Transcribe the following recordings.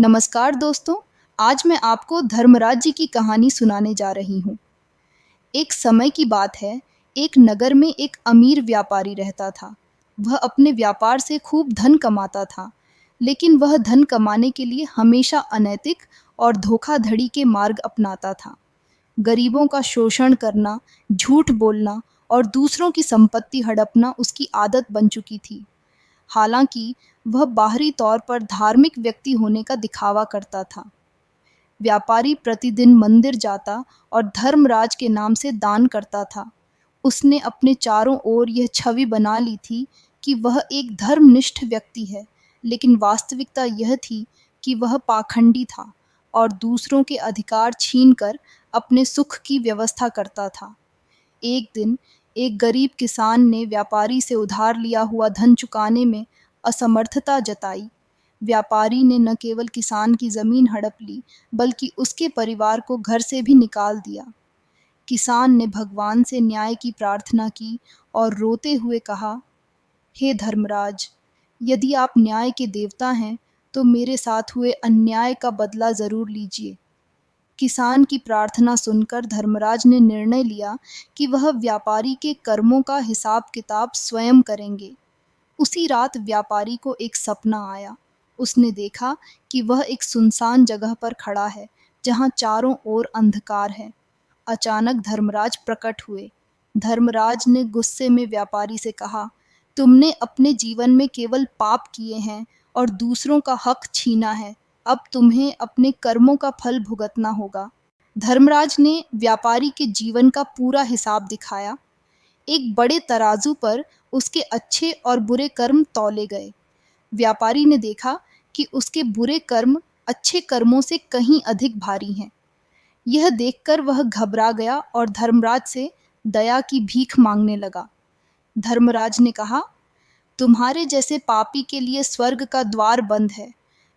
नमस्कार दोस्तों, आज मैं आपको धर्मराज जी की कहानी सुनाने जा रही हूँ। एक समय की बात है, एक नगर में एक अमीर व्यापारी रहता था। वह अपने व्यापार से खूब धन कमाता था, लेकिन वह धन कमाने के लिए हमेशा अनैतिक और धोखाधड़ी के मार्ग अपनाता था। गरीबों का शोषण करना, झूठ बोलना और दूसरों की संपत्ति हड़पना उसकी आदत बन चुकी थी। हालांकि वह बाहरी तौर पर धार्मिक व्यक्ति होने का दिखावा करता था। व्यापारी प्रतिदिन मंदिर जाता और धर्मराज के नाम से दान करता था। उसने अपने चारों ओर यह छवि बना ली थी कि वह एक धर्मनिष्ठ व्यक्ति है, लेकिन वास्तविकता यह थी कि वह पाखंडी था और दूसरों के अधिकार छीनकर अपने सुख की व्यवस्था करता था। एक दिन एक गरीब किसान ने व्यापारी से उधार लिया हुआ धन चुकाने में असमर्थता जताई। व्यापारी ने न केवल किसान की जमीन हड़प ली, बल्कि उसके परिवार को घर से भी निकाल दिया। किसान ने भगवान से न्याय की प्रार्थना की और रोते हुए कहा, हे धर्मराज, यदि आप न्याय के देवता हैं, तो मेरे साथ हुए अन्याय का बदला जरूर लीजिए। किसान की प्रार्थना सुनकर धर्मराज ने निर्णय लिया कि वह व्यापारी के कर्मों का हिसाब किताब स्वयं करेंगे। उसी रात व्यापारी को एक सपना आया। उसने देखा कि वह एक सुनसान जगह पर खड़ा है, जहां चारों ओर अंधकार है। अचानक धर्मराज प्रकट हुए। धर्मराज ने गुस्से में व्यापारी से कहा, तुमने अपने जीवन में केवल पाप किए हैं और दूसरों का हक छीना है। अब तुम्हें अपने कर्मों का फल भुगतना होगा। धर्मराज ने व्यापारी के जीवन का पूरा हिसाब दिखाया। एक बड़े तराजू पर उसके अच्छे और बुरे कर्म तौले गए। व्यापारी ने देखा कि उसके बुरे कर्म अच्छे कर्मों से कहीं अधिक भारी हैं। यह देखकर वह घबरा गया और धर्मराज से दया की भीख मांगने लगा। धर्मराज ने कहा, तुम्हारे जैसे पापी के लिए स्वर्ग का द्वार बंद है।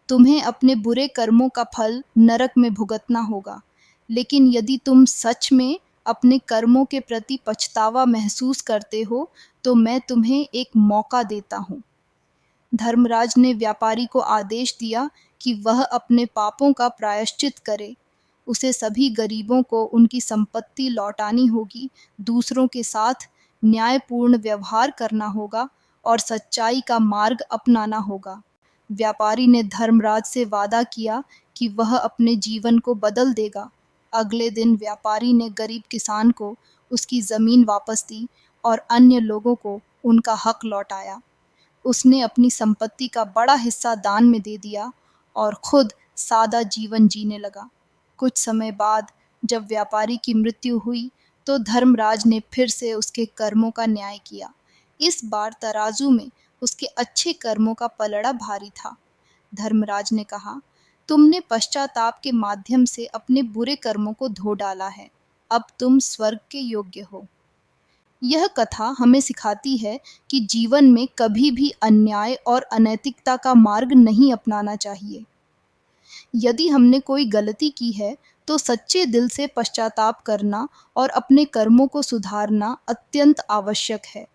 तुम्हें अपने बुरे कर्मों का फल नरक में भुगतना होगा। लेकिन यदि तुम सच में अपने कर्मों के प्रति पछतावा महसूस करते हो, तो मैं तुम्हें एक मौका देता हूँ। धर्मराज ने व्यापारी को आदेश दिया कि वह अपने पापों का प्रायश्चित करे। उसे सभी गरीबों को उनकी संपत्ति लौटानी होगी, दूसरों के साथ न्यायपूर्ण व्यवहार करना होगा और सच्चाई का मार्ग अपनाना होगा। व्यापारी ने धर्मराज से वादा किया कि वह अपने जीवन को बदल देगा। अगले दिन व्यापारी ने गरीब किसान को उसकी जमीन वापस दी और अन्य लोगों को उनका हक लौटाया। उसने अपनी संपत्ति का बड़ा हिस्सा दान में दे दिया और खुद सादा जीवन जीने लगा। कुछ समय बाद जब व्यापारी की मृत्यु हुई, तो धर्मराज ने फिर से उसके कर्मों का न्याय किया। इस बार तराजू में उसके अच्छे कर्मों का पलड़ा भारी था। धर्मराज ने कहा, तुमने पश्चाताप के माध्यम से अपने बुरे कर्मों को धो डाला है। अब तुम स्वर्ग के योग्य हो। यह कथा हमें सिखाती है कि जीवन में कभी भी अन्याय और अनैतिकता का मार्ग नहीं अपनाना चाहिए। यदि हमने कोई गलती की है, तो सच्चे दिल से पश्चाताप करना और अपने कर्मों को सुधारना अत्यंत आवश्यक है।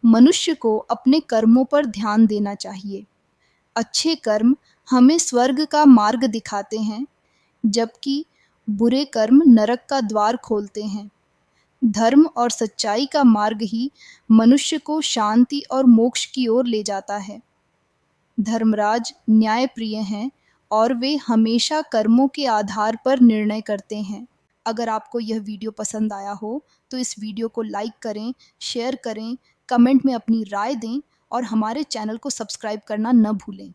मनुष्य को अपने कर्मों पर ध्यान देना चाहिए। अच्छे कर्म हमें स्वर्ग का मार्ग दिखाते हैं, जबकि बुरे कर्म नरक का द्वार खोलते हैं। धर्म और सच्चाई का मार्ग ही मनुष्य को शांति और मोक्ष की ओर ले जाता है। धर्मराज न्यायप्रिय हैं और वे हमेशा कर्मों के आधार पर निर्णय करते हैं। अगर आपको यह वीडियो पसंद आया हो, तो इस वीडियो को लाइक करें, शेयर करें, कमेंट में अपनी राय दें और हमारे चैनल को सब्सक्राइब करना न भूलें।